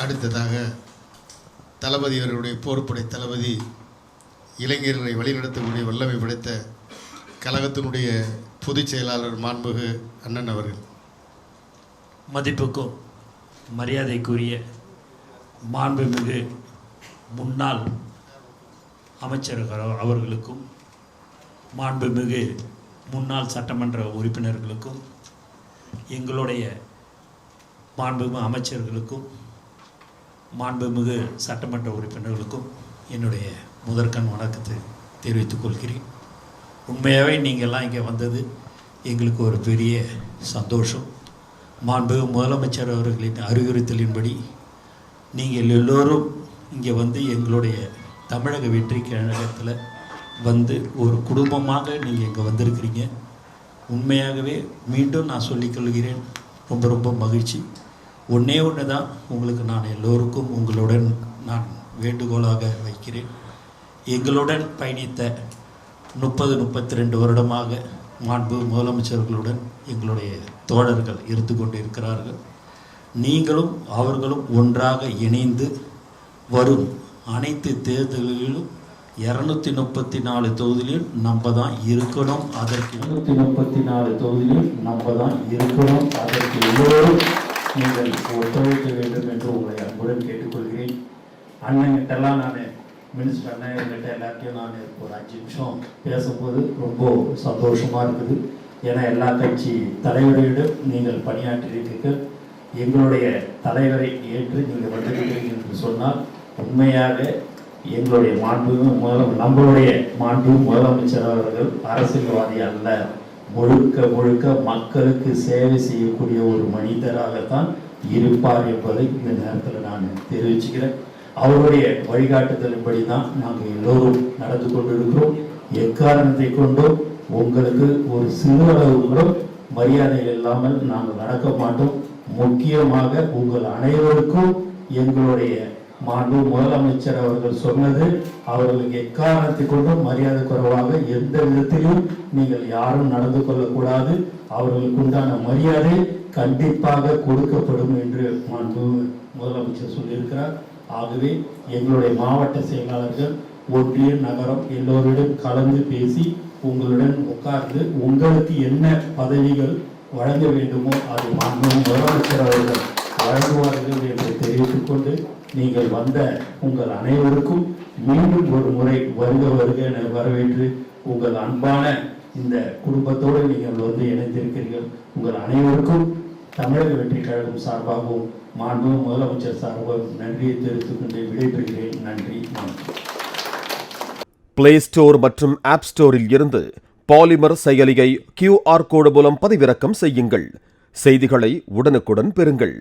அடுத்ததாக தளபதி அவர்களுடைய போர்ப்படை தளபதி இளைஞர்களை வழிநடத்தக்கூடிய வல்லமை படைத்த கழகத்தினுடைய பொதுச் செயலாளர் மாண்புமிகு அண்ணன் அவர்கள். மதிப்புக்கும் மரியாதைக்குரிய மாண்புமிகு முன்னாள் அமைச்சர்கள் அவர்களுக்கும் மாண்புமிகு முன்னாள் சட்டமன்ற உறுப்பினர்களுக்கும் எங்களுடைய மாண்புமிகு அமைச்சர்களுக்கும் மாண்புமிகு சட்டமன்ற உறுப்பினர்களுக்கும் என்னுடைய முதற்கண் வணக்கத்தை தெரிவித்துக் கொள்கிறேன். உண்மையாகவே நீங்கள்லாம் இங்கே வந்தது எங்களுக்கு ஒரு பெரிய சந்தோஷம். மாண்புமிகு முதலமைச்சர் அவர்களின் அறிவுறுத்தலின்படி நீங்கள் எல்லோரும் இங்கே வந்து எங்களுடைய தமிழக வெற்றி கழகத்தில் வந்து ஒரு குடும்பமாக நீங்கள் இங்கே வந்திருக்கிறீங்க. உண்மையாகவே மீண்டும் நான் சொல்லிக்கொள்கிறேன், ரொம்ப ரொம்ப மகிழ்ச்சி. ஒன்றே ஒன்று தான் உங்களுக்கு நான் எல்லோருக்கும் உங்களுடன் நான் வேண்டுகோளாக வைக்கிறேன். எங்களுடன் பயணித்த 32 வருடமாக மாண்பு முதலமைச்சர்களுடன் எங்களுடைய தோழர்கள் இருந்து கொண்டு இருக்கிறார்கள். நீங்களும் அவர்களும் ஒன்றாக இணைந்து வரும் அனைத்து தேர்தல்களிலும் 234 தொகுதியிலும் நம்ம தான் இருக்கணும். அதற்கு 234 தொகுதியிலும் நம்ம தான் இருக்கணும். அதற்கு எல்லோரும் நீங்கள் ஒத்துழைக்க வேண்டும் என்று உங்களை அன்புடன் கேட்டுக்கொள்கிறேன். அண்ணங்கிட்டெல்லாம் நான் மினிஸ்டர் அண்ணன்கிட்ட எல்லாத்தையும் நான் ஒரு 5 நிமிஷம் பேசும்போது ரொம்ப சந்தோஷமாக இருக்குது. ஏன்னா எல்லா கட்சி தலைவர்களிடம் நீங்கள் பணியாற்றியிருக்கீர்கள். எங்களுடைய தலைவரை ஏற்று நீங்கள் வந்திருக்கிறீர்கள் என்று சொன்னால் உண்மையாக எங்களுடைய நம்மளுடைய மாண்பு முதலமைச்சர் அவர்கள் அரசியல்வாதி அல்ல, முழுக்க மக்களுக்கு சேவை செய்யக்கூடிய ஒரு மனிதராகத்தான் இருப்பார் என்பதை இந்த நேரத்தில் நான் தெரிவிச்சுக்கிறேன். அவருடைய வழிகாட்டுதலின்படி தான் நாங்கள் எல்லோரும் நடந்து கொண்டிருக்கிறோம். எக்காரணத்தை கொண்டும் உங்களுக்கு ஒரு சிறு அளவு கூட மரியாதை இல்லாமல் நாங்கள் நடக்க மாட்டோம். முக்கியமாக உங்கள் அனைவருக்கும் எங்களுடைய மாண்பு முதலமைச்சர் அவர்கள் சொன்னது, அவர்களுக்கு எக்காரணத்தை கொண்டும் மரியாதை குறைவாக எந்த விதத்திலும் நீங்கள் யாரும் நடந்து கொள்ளக்கூடாது. அவர்களுக்கு உண்டான மரியாதை கண்டிப்பாக கொடுக்கப்படும் என்று மாண்பு முதலமைச்சர் சொல்லியிருக்கிறார். ஆகவே எங்களுடைய மாவட்ட செயலாளர்கள் ஒன்றிய நகரம் எல்லோருடன் கலந்து பேசி உங்களுடன் உட்கார்ந்து உங்களுக்கு என்ன பதவிகள் வழங்க வேண்டுமோ அது மாண்பு முதலமைச்சர் அவர்கள் வழங்குவார்கள் என்று தெரிவித்துக் கொண்டு நீங்கள் வந்த உங்கள் அனைவருக்கும் மீண்டும் ஒரு முறை வருக என வரவேற்று உங்கள் அன்பான இந்த குடும்பத்தோடு நீங்கள் வந்து இணைந்திருக்கிறீர்கள். உங்கள் அனைவருக்கும் தமிழக வெற்றி கழகம் சார்பாகவும் மாண்பு முதலமைச்சர் சார்பாகவும் நன்றியை தெரிவித்துக் கொண்டு விடைபெறுகிறேன். நன்றி. பிளே ஸ்டோர் மற்றும் ஆப் ஸ்டோரில் இருந்து பாலிமர் செயலியை QR கோடு மூலம் பதிவிறக்கம் செய்யுங்கள். செய்திகளை உடனுக்குடன் பெறுங்கள்.